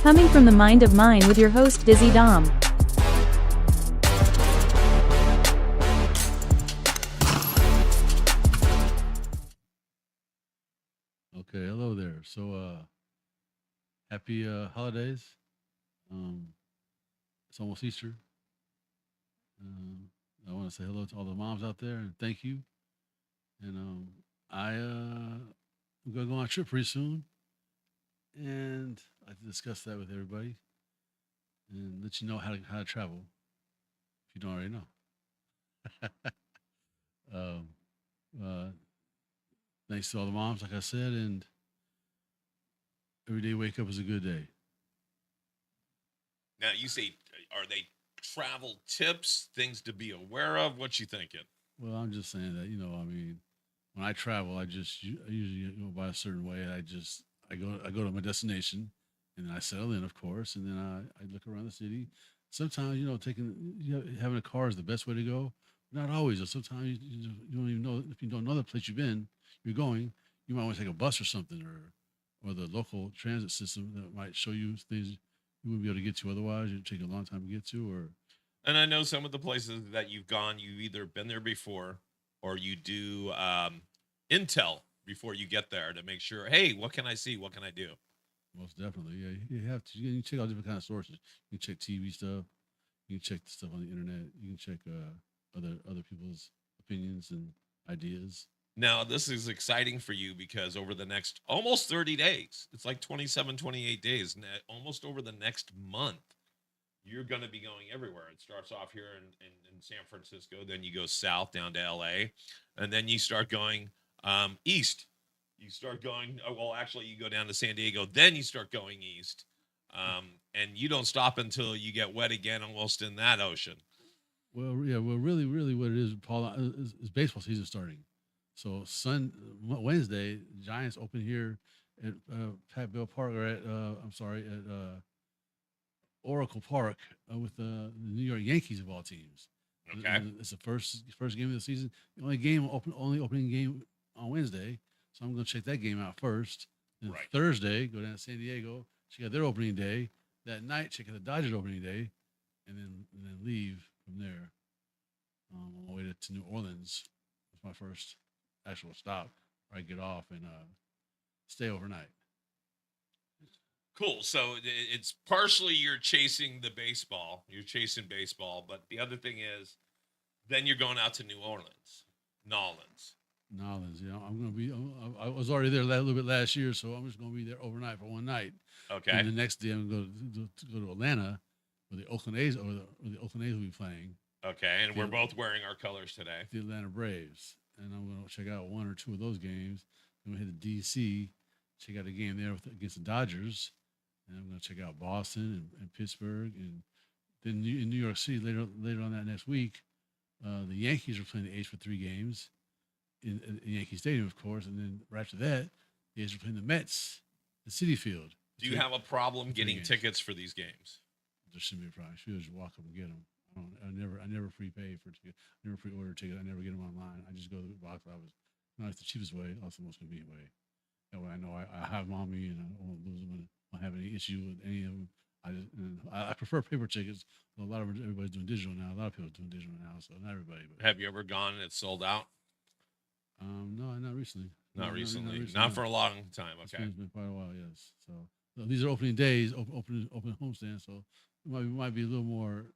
Coming from the mind of mine with your host Dizzy Dom. Okay, hello there. Happy holidays. Um, it's almost Easter. I want to say hello to all the moms out there and thank you. And I'm gonna go on a trip pretty soon, and I'd like to discuss that with everybody and let you know how to travel if you don't already know. um, uh, Thanks to all the moms, like I said, and every day wake up is a good day. Now, you say, are they travel tips, things to be aware of? What you thinking? Well, I'm just saying that I mean, when I travel, I usually go by a certain way. I go to my destination, and then I settle in, of course, and then I look around the city. Sometimes having a car is the best way to go. Not always. Though. Sometimes you don't even know if you don't know the place you're going. You might want to take a bus or something, or the local transit system that might show you things you wouldn't be able to get to otherwise. It'd take a long time to get to, or And I know some of the places that you've gone, you've either been there before or you do intel before you get there to make sure, hey, what can I see? What can I do? most definitely. Yeah, you have to. You can check out different kind of sources. You can check TV stuff. You can check the stuff on the internet. You can check other people's opinions and ideas. Now, this is exciting for you because over the next almost 30 days, it's like 27, 28 days, almost over the next month, you're going to be going everywhere. It starts off here in San Francisco, then you go south down to LA, and then you start going east. You start going, well, actually, you go down to San Diego, then you start going east. And you don't stop until you get wet again almost in that ocean. Well, yeah. Well, really, what it is, Paul, is baseball season starting. So Wednesday, Giants open here at Pat Bell Park, or at I'm sorry, at Oracle Park with the New York Yankees of all teams. Okay. It's the first game of the season. The only opening game on Wednesday. So I'm going to check that game out first. Then Right. Thursday, go down to San Diego, check out their opening day. That night, check out the Dodgers opening day, and then leave from there on my way to New Orleans. That's my first actual stop where I get off and stay overnight. Cool. So it's partially you're chasing the baseball, you're chasing baseball, but the other thing is then you're going out to New Orleans, Nolans. Nolans, I'm going to be. I was already there a little bit last year, so I'm just going to be there overnight for one night. Okay. And the next day, I'm going to go to Atlanta, where the Oakland A's the Oakland A's will be playing. Okay, and we're both wearing our colors today. The Atlanta Braves, and I'm going to check out one or two of those games. Then we hit to DC, check out a game there against the Dodgers, and I'm going to check out Boston and Pittsburgh, and then in New York City later on that next week, the Yankees are playing the A's for 3 games in Yankee Stadium, of course, and then right after that, the A's are playing the Mets at Citi Field. Do you have a problem getting tickets for these games? There shouldn't be a problem. You should just walk up and get them. I never prepay for tickets. I never pre-order tickets. I never get them online. I just go to the box office. No, it's the cheapest way, also the most convenient way. That way I know I have them on me and I won't lose them and I don't have any issue with any of them. I prefer paper tickets. A lot of everybody's doing digital now. A lot of people are doing digital now, so not everybody. But have you ever gone and it's sold out? No, not recently. Not recently. Not for a long time. Okay. It's been quite a while, yes. So these are opening days, open homestands. So it might be a little more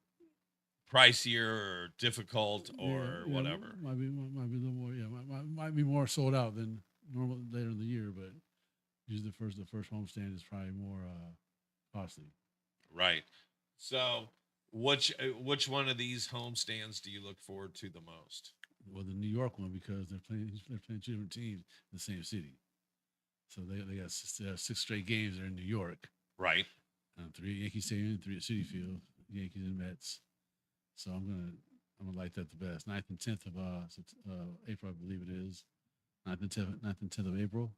pricier or difficult or whatever. Might be a little more. Yeah, might be more sold out than normal later in the year. But usually the first homestand is probably more costly. Right. So which one of these homestands do you look forward to the most? Well, the New York one because they're playing 2 different teams in the same city. So they got 6 straight games there in New York. Right. 3 at Yankee Stadium, 3 at Citi Field, Yankees and Mets. So I'm gonna like that the best. 9th and 10th of April, I believe it is. 9th and 10th of April.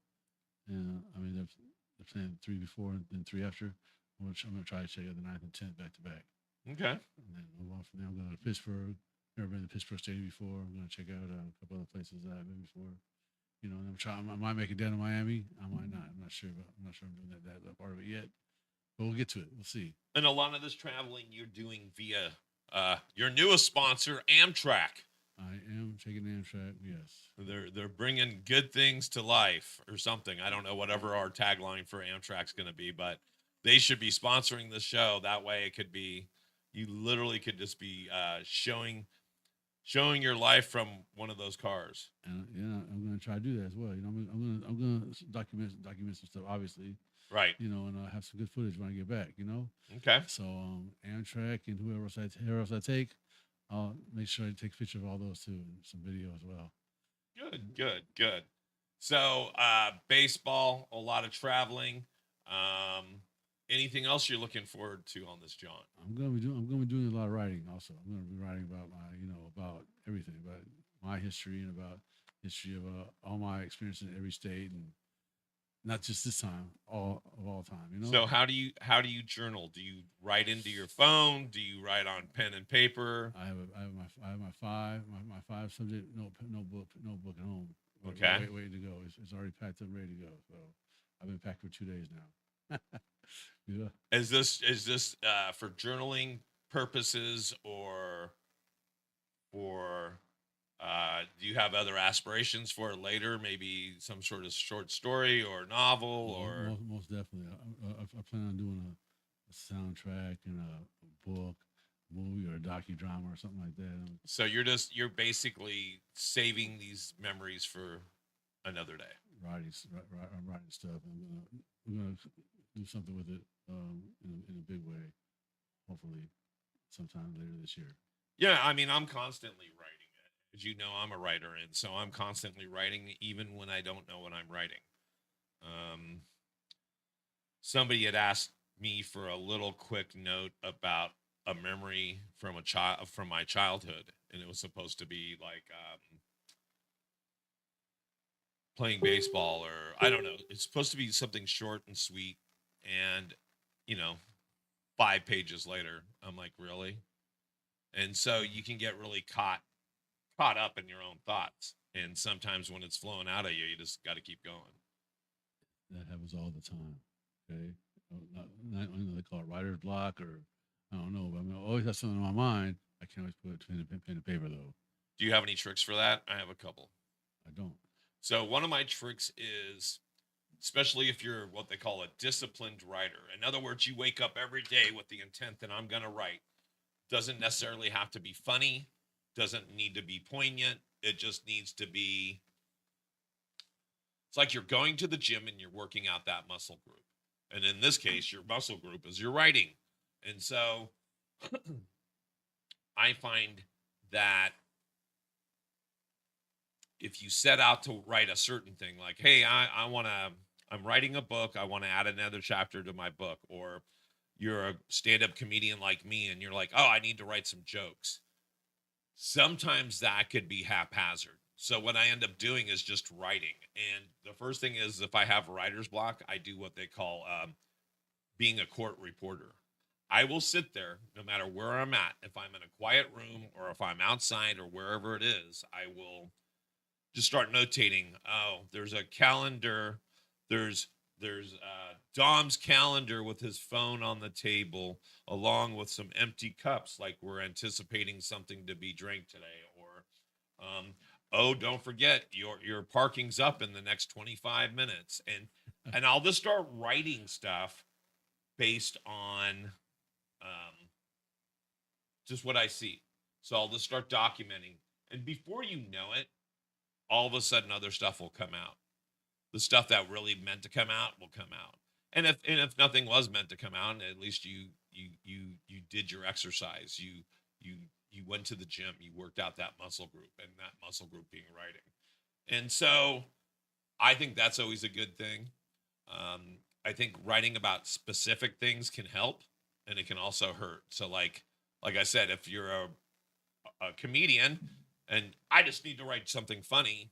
And I mean they're playing 3 before and then 3 after. I'm gonna try to check out the 9th and 10th back to back. Okay. And then move on from there. I'm going to Pittsburgh. Never been to Pittsburgh Stadium before. I'm going to check out a couple other places that I've been before. And I'm trying. I might make it down to Miami. I might not. I'm not sure, but I'm not sure I'm doing that part of it yet. but we'll get to it. We'll see. And a lot of this traveling you're doing via your newest sponsor, Amtrak. I am taking Amtrak. Yes. They're bringing good things to life or something. I don't know whatever our tagline for Amtrak's going to be, but they should be sponsoring the show. That way, it could be you literally could just be showing your life from one of those cars. And I'm gonna try to do that as well. I'm gonna document some stuff, obviously. Right. And have some good footage when I get back. Okay. So Amtrak and whoever else I take, I'll make sure I take a picture of all those too and some video as well. Good. So baseball, a lot of traveling. Anything else you're looking forward to on this, John? I'm gonna be doing a lot of writing also. I'm gonna be writing about about everything, about my history and about history of all my experiences in every state, and not just this time, all time. So how do you journal? Do you write into your phone? Do you write on pen and paper? I have my five subject notebook at home. Okay. Waiting to go. It's already packed up, ready to go. So I've been packed for 2 days now. Yeah. Is this for journaling purposes or do you have other aspirations for it later? Maybe some sort of short story or novel or most definitely. I plan on doing a soundtrack and a book, movie, or a docudrama or something like that. So you're basically saving these memories for another day. Writing stuff. I'm gonna do something with it in a big way. Hopefully, sometime later this year. Yeah, I mean, I'm constantly writing it. As you know, I'm a writer, and so I'm constantly writing, even when I don't know what I'm writing. Somebody had asked me for a little quick note about a memory from from my childhood, and it was supposed to be like playing baseball, or I don't know. It's supposed to be something short and sweet, and 5 pages later, I'm like, really? And so you can get really caught up in your own thoughts, and sometimes when it's flowing out of you, you just got to keep going. That happens all the time. Okay, not they call it writer's block, or I don't know, but I always have something on my mind. I can't always put pen and paper though. Do you have any tricks for that? I have a couple. I don't. So one of my tricks is, especially if you're what they call a disciplined writer. In other words, you wake up every day with the intent that I'm going to write. Doesn't necessarily have to be funny. Doesn't need to be poignant. It just needs to be. It's like you're going to the gym and you're working out that muscle group. And in this case, your muscle group is your writing. And so I find that if you set out to write a certain thing, like, hey, I'm writing a book. I want to add another chapter to my book. Or you're a stand-up comedian like me and you're like, oh, I need to write some jokes. Sometimes that could be haphazard. So what I end up doing is just writing. And the first thing is, if I have writer's block, I do what they call being a court reporter. I will sit there no matter where I'm at. If I'm in a quiet room or if I'm outside or wherever it is, I will just start notating. Oh, there's a calendar. There's Dom's calendar with his phone on the table, along with some empty cups, like we're anticipating something to be drank today. Or, oh, don't forget your parking's up in the next 25 minutes, and I'll just start writing stuff based on just what I see. So I'll just start documenting, and before you know it, all of a sudden other stuff will come out. The stuff that really meant to come out will come out. And if nothing was meant to come out, at least you did your exercise. You went to the gym, you worked out that muscle group, and that muscle group being writing. And so I think that's always a good thing. I think writing about specific things can help, and it can also hurt. So like I said, if you're a comedian and I just need to write something funny,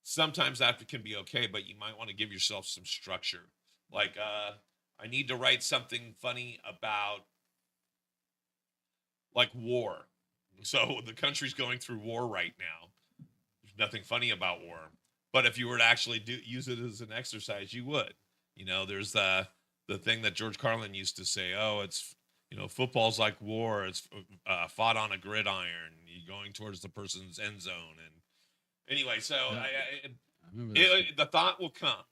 sometimes that can be okay, but you might want to give yourself some structure. Like, I need to write something funny about, like, war. So the country's going through war right now. There's nothing funny about war. But if you were to actually use it as an exercise, you would. There's the thing that George Carlin used to say, oh, it's, football's like war. It's fought on a gridiron. You're going towards the person's end zone. And anyway, so Yeah, I I remember that. the thought will come.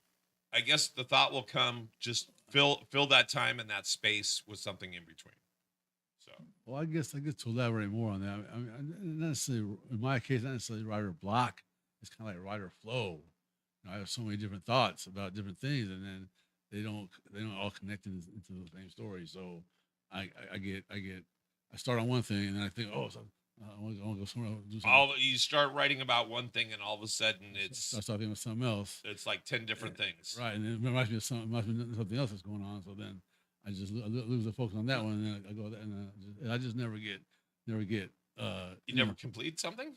I guess the thought will come. Just fill that time and that space with something in between. So Well, I guess to elaborate more on that. I mean, not necessarily in my case, not necessarily writer block. It's kind of like writer flow. I have so many different thoughts about different things, and then they don't all connect into the same story. So I start on one thing, and then I think, oh, so I want to go somewhere else, do something. you start writing about one thing, and all of a sudden I start thinking of something else. it's like 10 different things. Right, and it reminds me of something else that's going on. So then I just lose the focus on that one, and then I go and I just never get. You never complete something.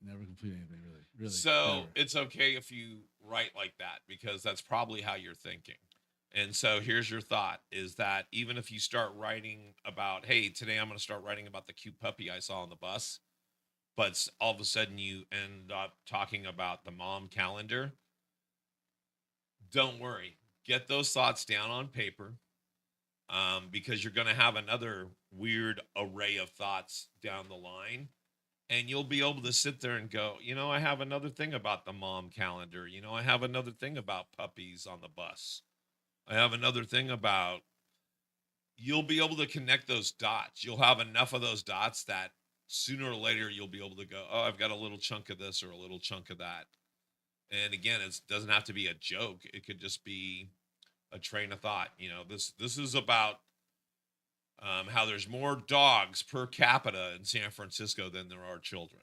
Never complete anything really. So never. it's okay if you write like that because that's probably how you're thinking. And so here's your thought is that even if you start writing about, hey, today I'm going to start writing about the cute puppy I saw on the bus, but all of a sudden you end up talking about the mom calendar, don't worry. Get those thoughts down on paper because you're going to have another weird array of thoughts down the line. And you'll be able to sit there and go, I have another thing about the mom calendar. I have another thing about puppies on the bus. I have another thing about, you'll be able to connect those dots. You'll have enough of those dots that sooner or later you'll be able to go, oh, I've got a little chunk of this or a little chunk of that. And again, it doesn't have to be a joke. It could just be a train of thought. This is about how there's more dogs per capita in San Francisco than there are children,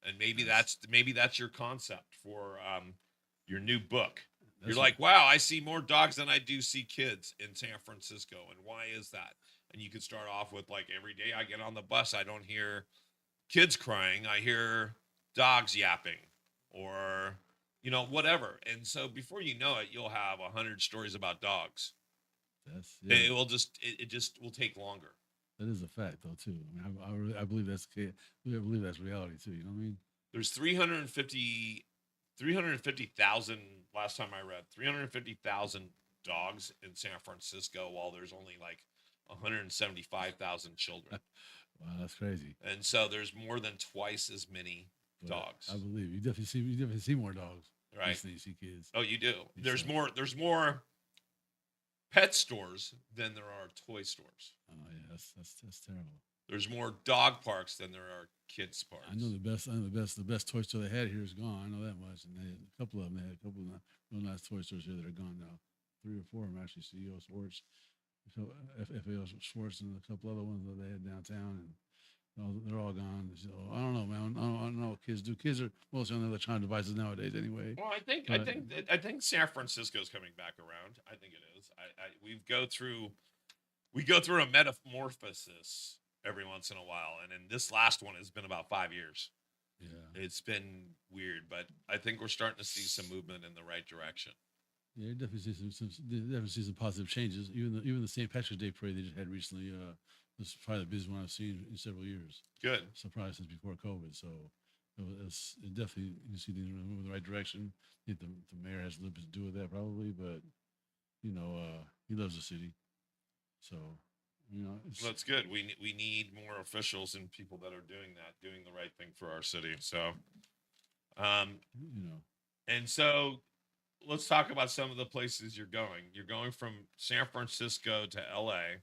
and maybe that's your concept for your new book. You're like, wow, I see more dogs than I do see kids in San Francisco, and why is that? And you could start off with like, every day I get on the bus, I don't hear kids crying, I hear dogs yapping, or whatever. And so before you know it, you'll have 100 stories about dogs. It just will take longer. That is a fact, though, too. I mean, I believe that's I believe that's reality too. You know what I mean? There's 350,000 last time I read, 350,000 dogs in San Francisco, while there's only like 175,000 children. Wow, that's crazy. And so there's more than twice as many dogs. I believe you definitely see more dogs, right? Than you see kids. Oh, you do. There's more pet stores than there are toy stores. Oh yeah, that's terrible. There's more dog parks than there are kids parks. I know the best toy store they had here is gone. I know that much. And they had a couple of real nice toy stores here that are gone now. 3 or 4 of them actually. CEO Schwartz, FAO Schwartz, and a couple other ones that they had downtown, and they're all gone. So I don't know, man. I don't know what kids do. Kids are mostly on the electronic devices nowadays, anyway. Well, I think San Francisco's coming back around. I think it is. We go through a metamorphosis every once in a while, and in this last one has been about 5 years. Yeah, it's been weird, but I think we're starting to see some movement in the right direction. Yeah, definitely see some positive changes. Even the St. Patrick's Day parade they just had recently. This is probably the busiest one I've seen in several years. Good. Surprised since before COVID. So it definitely, you see things moving in the right direction. I think the mayor has a little bit to do with that probably, but he loves the city. So that's good. We need more officials and people that are doing the right thing for our city. So, and so let's talk about some of the places you're going. You're going from San Francisco to LA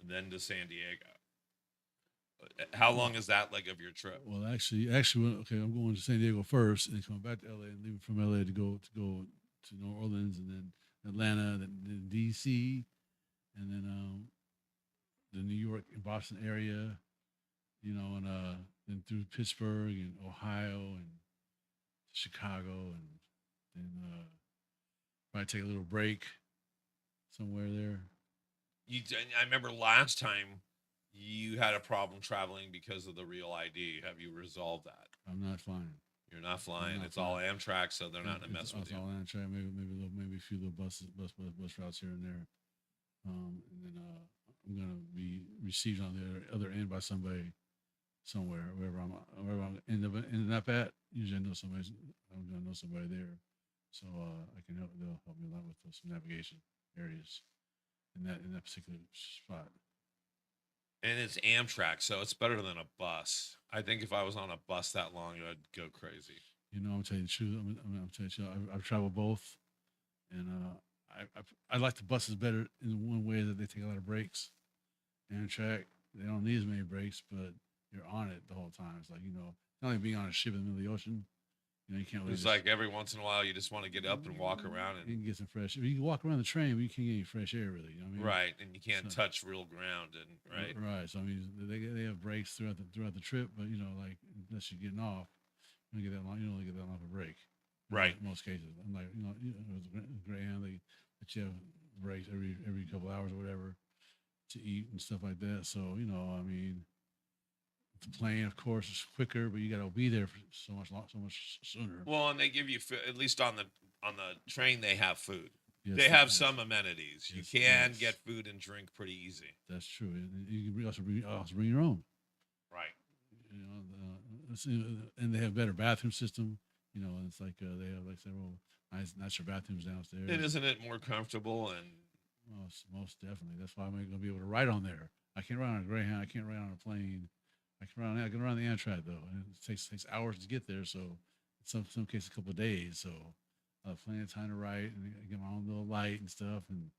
and then to San Diego. How long is that leg of your trip? Well, actually, I'm going to San Diego first, and then coming back to LA, and leaving from LA to go to New Orleans, and then Atlanta, then DC, and then the New York and Boston area, and then through Pittsburgh and Ohio and Chicago, and then probably take a little break somewhere there. I remember last time you had a problem traveling because of the Real ID. Have you resolved that? I'm not flying. You're not flying. It's all Amtrak, so they're not in a mess with you. It's all Amtrak. Maybe a few little bus routes here and there. And then I'm gonna be received on the other end by somebody somewhere, wherever I'm ending up at. Usually I'm gonna know somebody there, so they'll help me a lot with some navigation areas. in that particular spot. And it's Amtrak, so it's better than a bus. I think if I was on a bus that long, I'd go crazy. You know, I'm telling you the truth. I'm telling you, I've traveled both, and I like the buses better in one way that they take a lot of breaks. Amtrak, they don't need as many breaks, but you're on it the whole time. It's like, you know, not like being on a ship in the middle of the ocean. You know, you can't really It's just, like every once in a while, you just want to get up and walk around, you and can get some fresh. You can walk around the train, but you can't get any fresh air really. You know what I mean? right, and you can't So- touch real ground, and right, Right. So I mean, they have breaks throughout the trip, but you know, like unless you're getting off, you don't get that long. You don't really get that long of a break. Right. In most cases, unlike with Greyhound, they let you have breaks every couple hours or whatever to eat and stuff like that. So you know, I mean, the plane, of course, is quicker, but you got to be there for so much sooner. Well, and they give you at least on the train they have food. Yes, They have yes, some amenities. You Yes, can yes. get food and drink pretty easy. That's true, and you can also bring your own. Right. You know, and they have better bathroom system. You know, and it's like they have like several nicer bathrooms downstairs. And isn't it more comfortable? And Most definitely. That's why I'm going to be able to ride on there. I can't ride on a Greyhound. I can't ride on a plane. I can ride on the Amtrak though, and it takes hours to get there. So in some cases, a couple of days. So plenty of time to write and get my own little light and stuff, and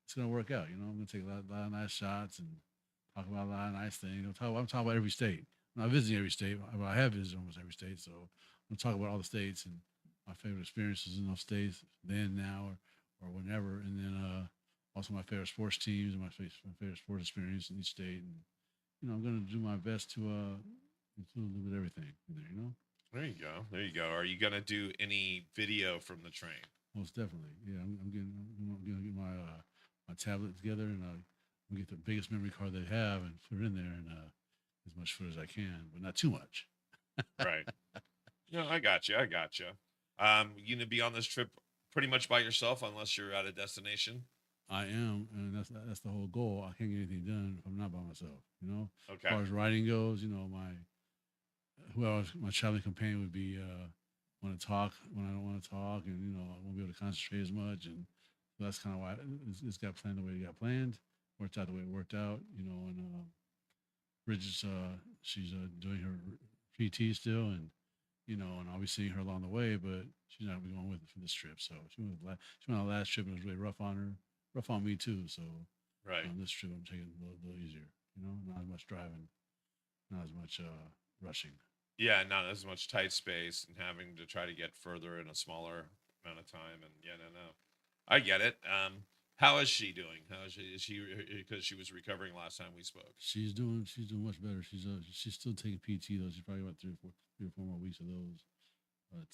it's going to work out. You know, I'm going to take a lot of nice shots and talk about a lot of nice things. I'm talking about every state. I'm not visiting every state, but I have visited almost every state. So I'm going to talk about all the states and my favorite experiences in those states then, now, or whenever, and then also my favorite sports teams and my favorite sports experience in each state. And you know, I'm going to do my best to include a little bit of everything in there. You know, there you go. There you go. Are you gonna do any video from the train? most definitely. Yeah, I'm going to get my tablet together and I'm gonna get the biggest memory card they have and put it in there and as much footage as I can, but not too much. Right. No, I got you. You gonna be on this trip pretty much by yourself unless you're at a destination? I am, and that's the whole goal. I can't get anything done if I'm not by myself. You know, Okay. as far as writing goes, you know, my traveling companion would be want to talk when I don't want to talk, and you know, I won't be able to concentrate as much, and so that's kind of why it's got planned the way it got planned, worked out the way it worked out. You know, and Bridget's she's doing her PT still, and you know, and I'll be seeing her along the way, but she's not gonna be going with me for this trip. So she went on the last trip, and it was really rough on her, rough on me too. So Right. on this trip, I'm taking it a little easier. You know, not as much driving, not as much rushing. Yeah, not as much tight space and having to try to get further in a smaller amount of time. And yeah, no, I get it. How is she doing? Is she because she was recovering last time we spoke? She's doing much better. She's still taking PT though. She's probably about 3 or 4 more weeks of those, but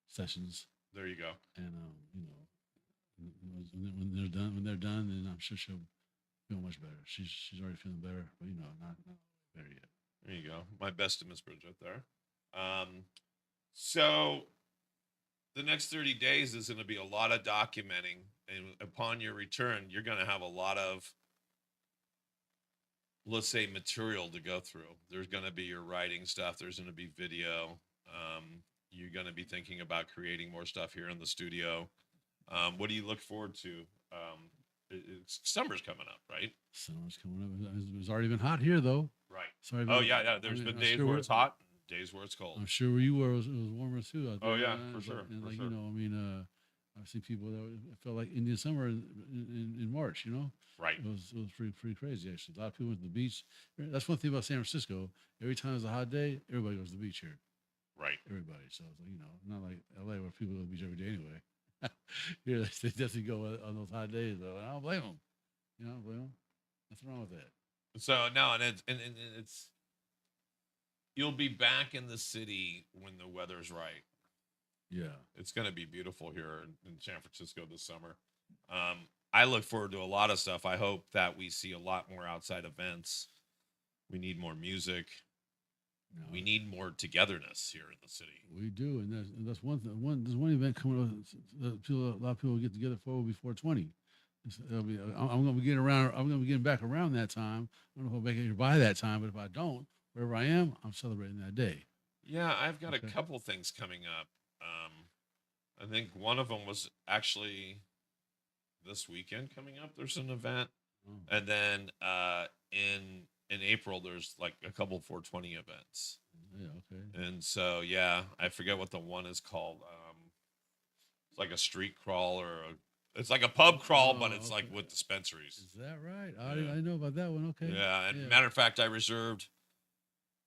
sessions. There you go. And you know, when they're done, then I'm sure she'll feel much better. She's already feeling better, but you know, not better yet. There you go. My best to Miss Bridget there. So the next 30 days is going to be a lot of documenting, and upon your return, you're going to have a lot of, let's say, material to go through. There's going to be your writing stuff. There's going to be video. You're going to be thinking about creating more stuff here in the studio. What do you look forward to? Summer's coming up, right? Summer's coming up. It's already been hot here though. Right. Sorry. Oh yeah. There's been days where it's hot, and days where it's cold. I'm sure where you were, it was warmer too. out Oh, there, yeah, man. for sure, And for like sure. you know, I mean, I've seen people that felt like Indian summer in March. You know, Right. it was pretty crazy actually. A lot of people went to the beach. That's one thing about San Francisco. Every time it's a hot day, everybody goes to the beach here. Right. Everybody. So it's like, you know, not like LA where people go to the beach every day anyway. Here they definitely go on those hot days though. And I don't blame them. You know, I don't blame them. Nothing wrong with that. So no, and it's you'll be back in the city when the weather's right. Yeah. It's going to be beautiful here in San Francisco this summer. I look forward to a lot of stuff. I hope that we see a lot more outside events. We need more music. No, We need more togetherness here in the city. We do, and that's one thing. There's one event coming up that a lot of people get together for before 20. I'm going to be getting around. I'm going to be getting back around that time. I don't know if I'll make it here by that time, but if I don't, wherever I am, I'm celebrating that day. Yeah, I've got Okay. a couple things coming up. I think one of them was actually this weekend coming up. There's an event, Oh, and then in April there's like a couple 420 events. yeah, okay. And so yeah, I forget what the one is called. It's like a street crawl it's like a pub crawl, but Oh, it's like okay. with dispensaries. Is that right? Yeah. I didn't know about that one. Okay. Yeah, and Yeah. matter of fact, I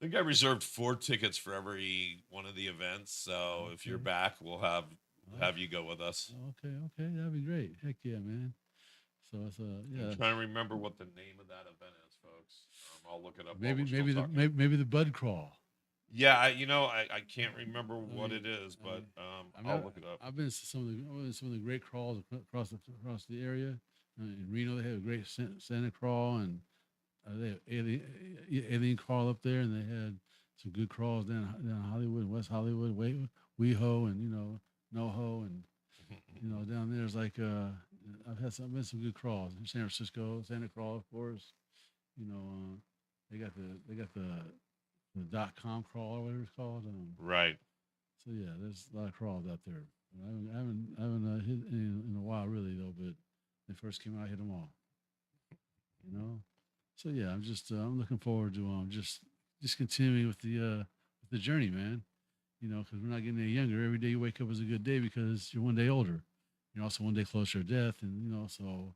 think I reserved 4 tickets for every one of the events. So if you're Okay. back, we'll have you go with us. Okay, okay, that'd be great. Heck yeah, man. So it's yeah. I'm trying to remember what the name of that event is, folks. I'll look it up. Maybe while we're maybe still the talking. maybe the Bud Crawl. Yeah, I can't remember what mean, it is, but I've, I'll look it up. I've been to some of the great crawls across the area. In Reno, they have a great Santa crawl, and they have alien crawl up there, and they had some good crawls down Hollywood, West Hollywood, WeHo, and NoHo, and down there's like I've been some good crawls in San Francisco, Santa Crawl, of course. They got the .com crawl or whatever it's called. Right. So yeah, there's a lot of crawls out there. I haven't hit any in a while really though, but they first came out, I hit them all. So yeah, I'm looking forward to just continuing with the journey, man. Because we're not getting any younger. Every day you wake up is a good day because you're one day older. You're also one day closer to death, and so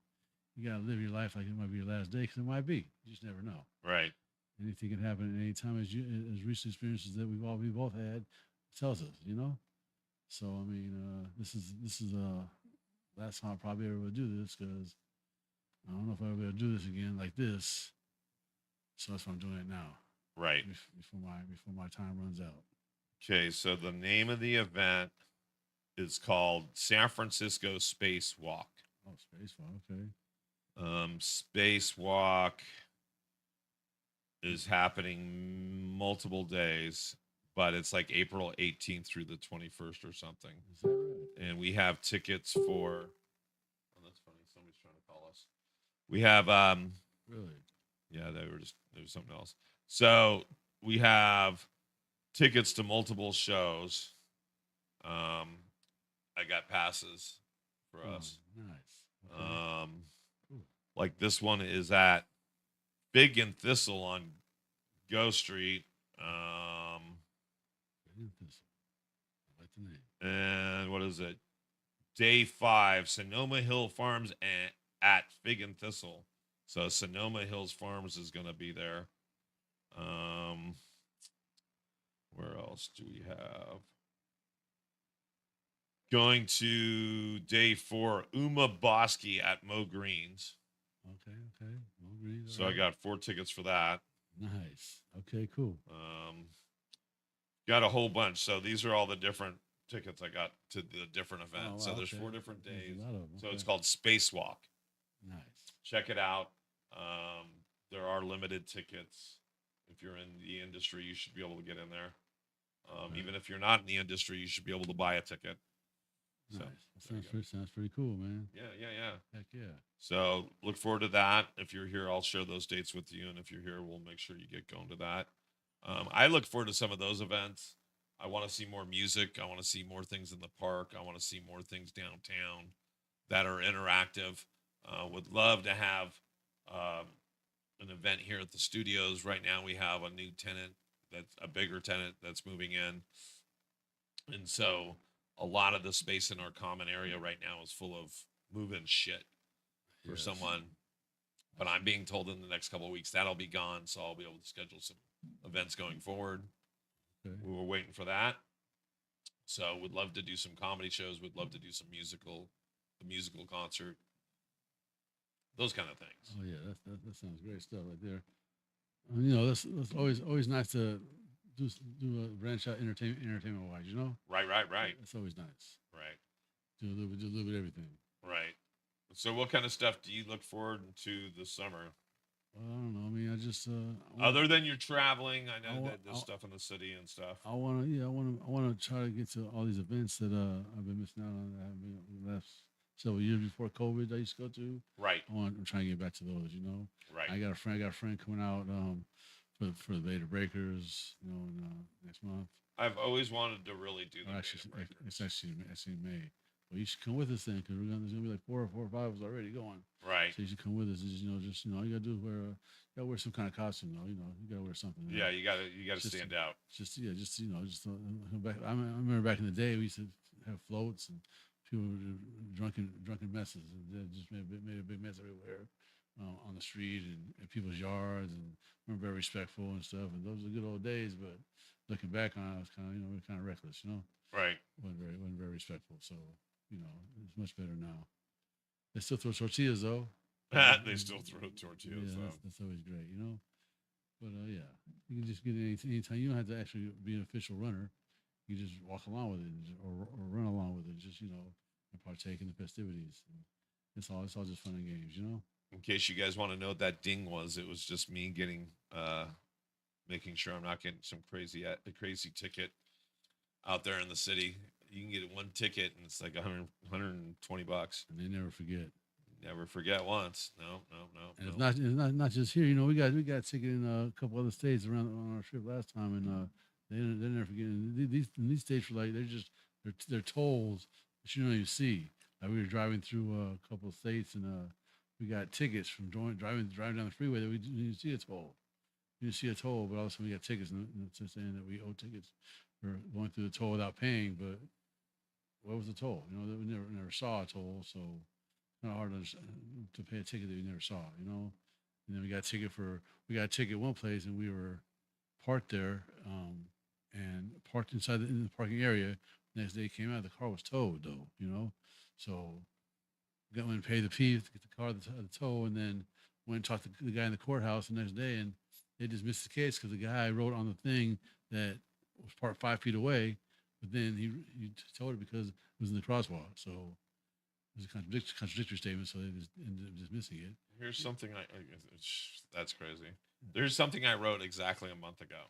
you gotta live your life like it might be your last day because it might be. You just never know. Right. Anything can happen at any time, as recent experiences that we both had tells us. So I mean, this is last time I probably ever would do this because I don't know if I'll ever do this again like this. So that's why I'm doing it now Right. before my time runs out. Okay, so the name of the event is called San Francisco Spacewalk. Oh, spacewalk. Okay. Spacewalk is happening multiple days, but it's like April 18th through the 21st or something. Is that right? And we have tickets for. Oh, that's funny. Somebody's trying to call us. We have Really? Yeah, there was something else. So we have tickets to multiple shows. I got passes for us. Nice. Okay. Cool. Like this one is at Fig and Thistle on Go Street. Brilliant Thistle. I like the name. And what is it? Day 5, Sonoma Hill Farms at Fig and Thistle. So Sonoma Hills Farms is going to be there. Where else do we have? Going to day 4, Uma Bosky at Mo Greens. Okay. Well, green, So I alright. got 4 tickets for that. Nice. Okay. Cool. Got a whole bunch. So these are all the different tickets I got to the different events. wow, So there's okay. 4 different There's a days. lot of 'em, So it's okay. called Spacewalk. Nice. Check it out. There are limited tickets. If you're in the industry, you should be able to get in there. Okay. Even if you're not in the industry, you should be able to buy a ticket. So, Nice. there you go. Sounds pretty cool, man. Yeah. Heck yeah. So look forward to that. If you're here, I'll share those dates with you. And if you're here, we'll make sure you get going to that. I look forward to some of those events. I want to see more music. I want to see more things in the park. I want to see more things downtown that are interactive. Would love to have an event here at the studios. Right now, we have a new tenant that's a bigger tenant that's moving in. And so a lot of the space in our common area right now is full of move-in shit for Yes. someone. But I'm being told in the next couple of weeks that'll be gone, so I'll be able to schedule some events going forward. Okay. We were waiting for that. So would love to do some comedy shows, would love to do some the musical concert. Those kind of things. Oh yeah, that sounds great stuff right there. That's always nice to do a branch out entertainment wise. Right. That's always nice. Right. Do a little bit of everything. Right. So what kind of stuff do you look forward to this summer? Well, I don't know. I mean, I just Other than you're traveling, I know wa- that there's I- stuff in the city and stuff. I want to try to get to all these events that I've been missing out on. That I haven't been the last several years before COVID. I used to go to. Right. I'm trying to get back to those. I Right. got a friend coming out for the Beta Breakers, next month. I've always wanted to really do the Or Beta actually, Breakers. it's actually May. Well, you should come with us then, because there's gonna be like four or five of us already going. Right. So you should come with us. All you gotta do is wear, some kind of costume though. You gotta wear something. Yeah, you gotta Just- stand out. Back. I remember back in the day we used to have floats and people were drunken messes and they just made a big mess everywhere on the street and people's yards, and we're very respectful and stuff. And those are the good old days. But looking back on it, it was kind of reckless. Right. wasn't very respectful. So it's much better now. They still throw tortillas though. They still throw tortillas. Yeah, So. that's always great, But yeah, you can just get anytime. You don't have to actually be an official runner. You just walk along with it, or run along with it. Just and partake in the festivities. And it's all just fun and games, In case you guys want to know what that ding was, it was just me making sure I'm not getting some crazy ticket out there in the city. You can get one ticket and it's like $120. And they never forget. Never forget once. No. And it's not just here. We got a ticket in a couple other states on our trip last time, and they're never forgetting. These states were like they're tolls that you don't even see. Like we were driving through a couple of states, and we got tickets from driving down the freeway that we didn't even see a toll. You didn't see a toll, but all of a sudden we got tickets, and it's saying that we owe tickets for going through the toll without paying. But what was the toll? We never saw a toll, so it's not hard to pay a ticket that we never saw. And then we got a ticket one place, and we were parked there, and parked inside in the parking area. Next day came out, the car was towed though. So got went and paid the fee to get the car the tow, and then went and talked to the guy in the courthouse the next day, and they dismissed the case because the guy wrote on the thing that was parked 5 feet away, but then he towed it because it was in the crosswalk. So it was a contradictory statement, so they just ended up dismissing it. Here's something that's crazy. There's something I wrote exactly a month ago.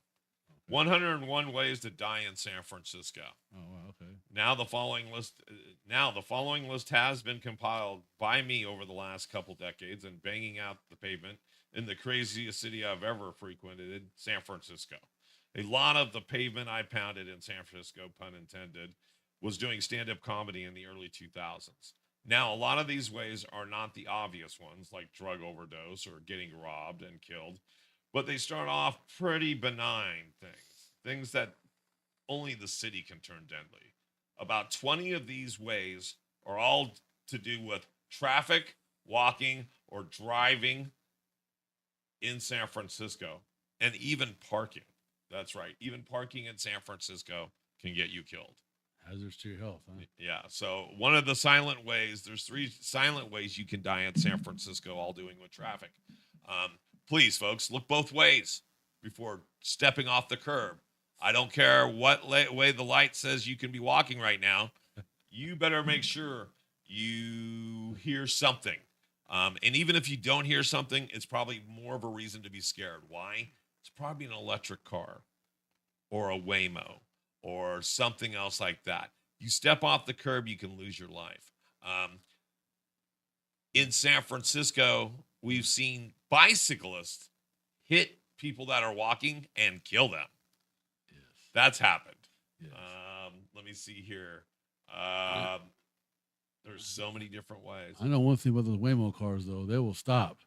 101 ways to die in San Francisco. Oh wow, okay. Now the following list has been compiled by me over the last couple decades and banging out the pavement in the craziest city I've ever frequented, San Francisco. A lot of the pavement I pounded in San Francisco, pun intended, was doing stand-up comedy in the early 2000s. Now, a lot of these ways are not the obvious ones, like drug overdose or getting robbed and killed, but they start off pretty benign things that only the city can turn deadly. About 20 of these ways are all to do with traffic, walking, or driving in San Francisco, and even parking. That's right. Even parking in San Francisco can get you killed. Hazardous to your health, huh? Yeah. So one of the silent ways, there's 3 silent ways you can die in San Francisco, all doing with traffic. Please, folks, look both ways before stepping off the curb. I don't care what way the light says you can be walking right now. You better make sure you hear something. And even if you don't hear something, it's probably more of a reason to be scared. Why? It's probably an electric car or a Waymo or something else like that. You step off the curb, you can lose your life. In San Francisco, we've seen bicyclists hit people that are walking and kill them. Yes. That's happened. Yes. Let me see here. There's so many different ways. I know one thing about those Waymo cars, though. They will stop.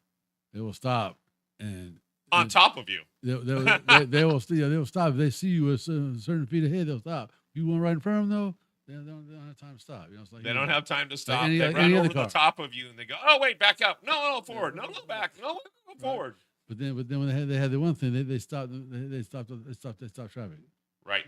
And On top of you. they will stop. If they see you a certain feet ahead, they'll stop. You want right in front of them, though, they don't have time to stop. It's like, They don't have time to stop. any- They like run any over other the car. top of you and they go, oh, wait, back up. No, forward. No, back. No, go forward. But then when they had the one thing, they stopped. They stopped traffic. Right.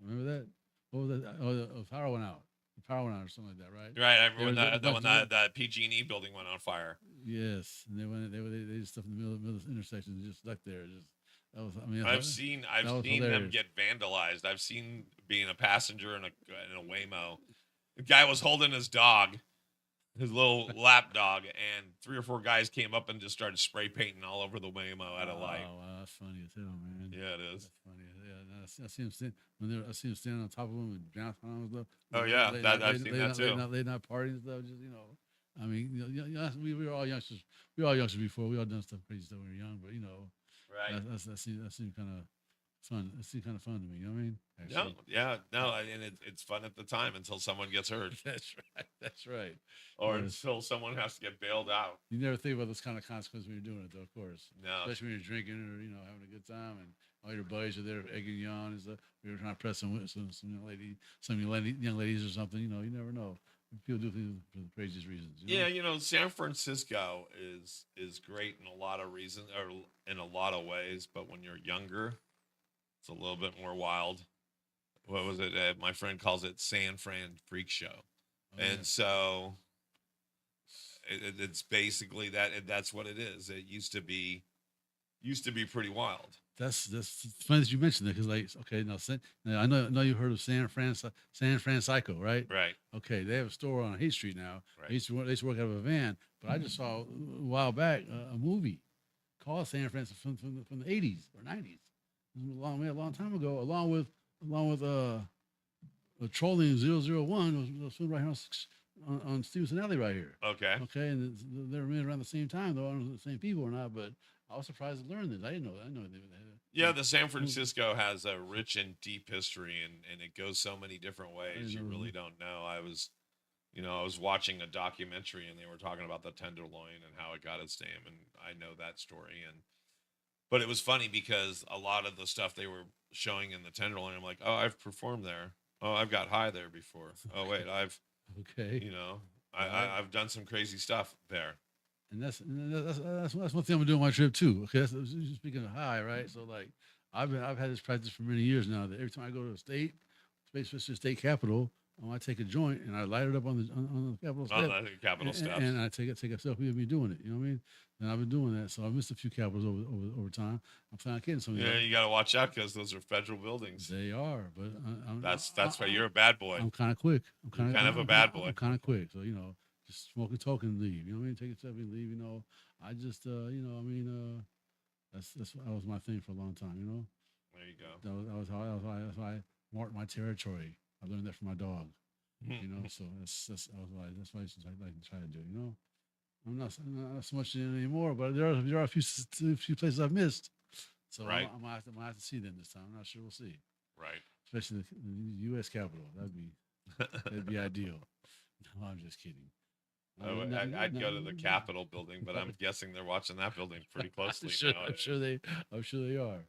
Remember that? What was that? Oh, the power went out. The power went out or something like that, right? Right. I remember There was a when bunch of- that PG&E building went on fire. Yes, and they just stuff in the middle of the intersection, and just stuck there. That was. I mean, I've seen them hilarious. get vandalized. I've seen being a passenger in a Waymo. The guy was holding his dog, his little lap dog, and 3 or 4 guys came up and just started spray painting all over the Waymo at a light. Oh, wow, that's funny as hell, man. Yeah, it is. That's funny. Yeah, no, I see him I see him standing on top of him and bouncing on him and stuff. Oh, yeah, I've seen that too. Late night party and stuff. Just I mean, we were all youngsters. We were all youngsters before. We all done stuff crazy stuff when we were young. But Right. that seemed kind of fun. It seemed kind of fun to me. You know what I mean? No, Actually, yeah, no, and it's fun at the time until someone gets hurt that's right. That's right. or Yes. until someone has to get bailed out. You never think about those kind of consequences when you're doing it, though. Of course, No, especially when you're drinking or having a good time, and all your buddies are there egging you on and stuff. We were trying to press some young ladies or something. You never know. People do things for the craziest reasons. yeah, San Francisco is great in a lot of reasons or in a lot of ways, but when you're younger, it's a little bit more wild. What was it? My friend calls it San Fran Freak Show, Oh, yeah. and so it's basically that. That's what it is. It used to be pretty wild. That's funny that you mentioned that because okay now I know you've heard of San Francisco, right? Right, Okay, they have a store on Haight Street now. right. They used to work out of a van, but I just saw a while back a movie called San Francisco from the 80s or 90s, a long time ago, along with Trolling 001 was filmed right here on Stevenson Alley right here. Okay. Okay, and they were made around the same time, though I don't know if the same people or not, but I was surprised to learn this. I didn't know that. I didn't know they had Yeah, the San Francisco has a rich and deep history, and it goes so many different ways. You know really don't know. I was watching a documentary, and they were talking about the Tenderloin and how it got its name, and I know that story. But it was funny because a lot of the stuff they were showing in the Tenderloin, I'm like, oh, I've performed there. Oh, I've got high there before. Oh, wait, Okay. I've done some crazy stuff there. And that's one thing I'm gonna do on my trip too. Okay, that's speaking of high, right? So like, I've had this practice for many years now that every time I go to a state, especially state capital, I take a joint and I light it up on the Capitol step, On the Capitol steps. and I take a selfie of me doing it. You know what I mean? And I've been doing that, so I've missed a few capitals over time. I'm finally getting some. Yeah, you got to watch out because those are federal buildings. They are, but That's why you're a bad boy. I'm kind of quick. You're kind of a bad boy. I'm kind of quick, so just smoke and talk and leave. You know what I mean? Take a selfie and leave. I just that was my thing for a long time. There you go. That was how I marked my territory. I learned that from my dog. So that's why I like to try to do. I'm not so much in it anymore, but there are a few places I've missed. So Right. I'm gonna have to see them this time. I'm not sure we'll see, Right. especially the U.S. Capitol. That'd be ideal. No, I'm just kidding. I'd go to the Capitol building, but I'm guessing they're watching that building pretty closely. I'm sure they are.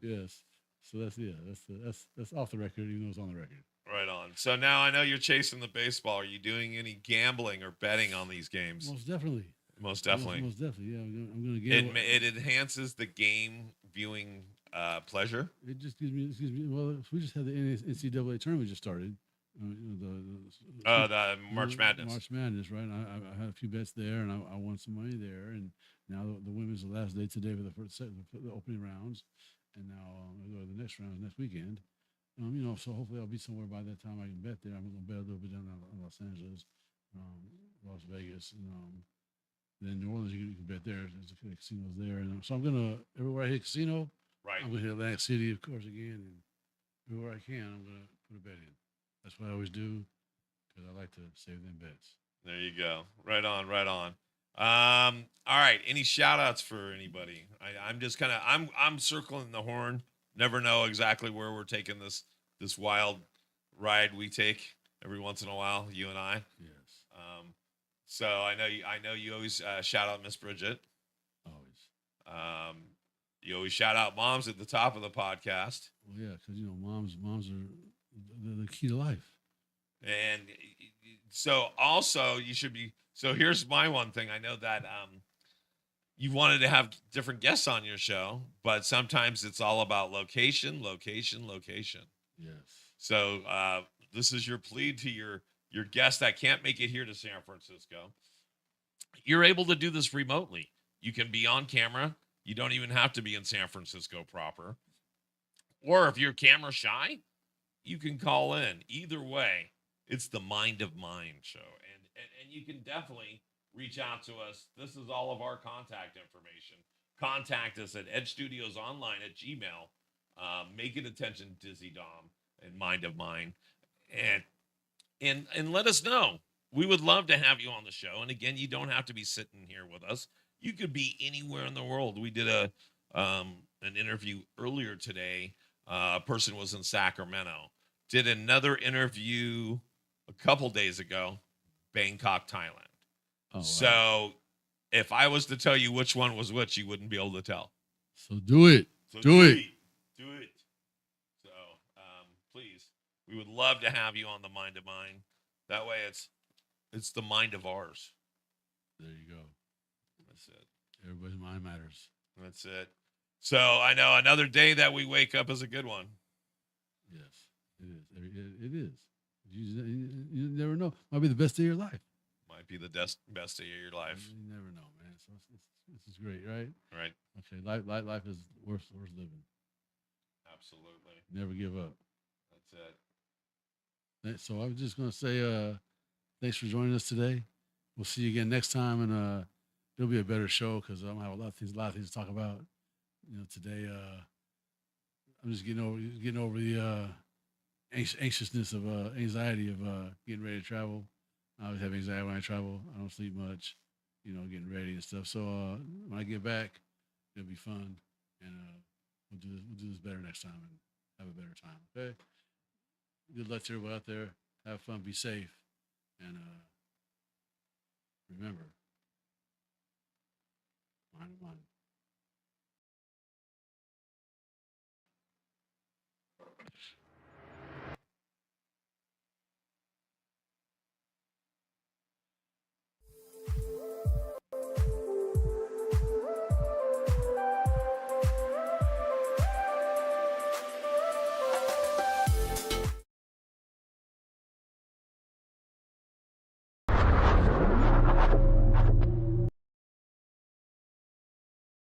Yeah. Yes. So that's off the record, even though it's on the record. Right on. So now I know you're chasing the baseball. Are you doing any gambling or betting on these games? Most definitely. Most definitely. Most definitely. Yeah, I'm gonna gamble. It enhances the game viewing pleasure. It just gives me. Well, we just had the NCAA tournament just started. The March Madness. March Madness, right? I had a few bets there, and I won some money there. And now the women's the last day today for the opening rounds, and now the next round is next weekend. So hopefully I'll be somewhere by that time I can bet there. I'm gonna bet a little bit down in Los Angeles, Las Vegas, and then New Orleans. You can bet there. There's a casinos there, and so I'm gonna everywhere I hit casino. Right. I'm gonna hit Atlantic City, of course, again, and everywhere I can, I'm gonna put a bet in. That's what I always do because I like to save them bets. There you go. Right on. Right on. All right. Any shout outs for anybody? I'm just kind of I'm circling the horn. Never know exactly where we're taking this wild ride we take every once in a while, you and I. Yes. So I know you always shout out Miss Bridget. Always. You always shout out moms at the top of the podcast. Well, yeah, because moms are the key to life. And so also you should be. So here's my one thing. I know that you wanted to have different guests on your show, but sometimes it's all about location. Yes. So this is your plea to your guests that can't make it here to San Francisco. You're able to do this remotely. You can be on camera. You don't even have to be in San Francisco proper. Or if you're camera shy, you can call in. Either way, it's the Mind of Mind show. And you can definitely reach out to us. This is all of our contact information. Contact us at edgestudiosonline@gmail. Make it attention, Dizzy Dom and Mind of Mine. And let us know we would love to have you on the show. And again, you don't have to be sitting here with us. You could be anywhere in the world. We did an interview earlier today. A person was in Sacramento. Did another interview a couple days ago, Bangkok, Thailand. Oh, wow. So if I was to tell you which one was which, you wouldn't be able to tell. So do it. So do it. Do it. So please, we would love to have you on the Mind of Mine. That way it's the mind of ours. There you go. That's it. Everybody's mind matters. That's it. So I know another day that we wake up is a good one. Yes, it is. It is. You never know. Might be the best day of your life. Might be the best day of your life. You never know, man. So this is great, right? Right. Okay, life is worth living. Absolutely. Never give up. That's it. So I was just gonna say, thanks for joining us today. We'll see you again next time, and it'll be a better show because I'm gonna have a lot of things to talk about. You know, today I'm just getting over the anxiousness of anxiety of getting ready to travel. I always have anxiety when I travel. I don't sleep much, you know, getting ready and stuff. So when I get back, it'll be fun, and we'll do this better next time and have a better time. Okay. Good luck to everybody out there. Have fun. Be safe, and remember, mind of mine.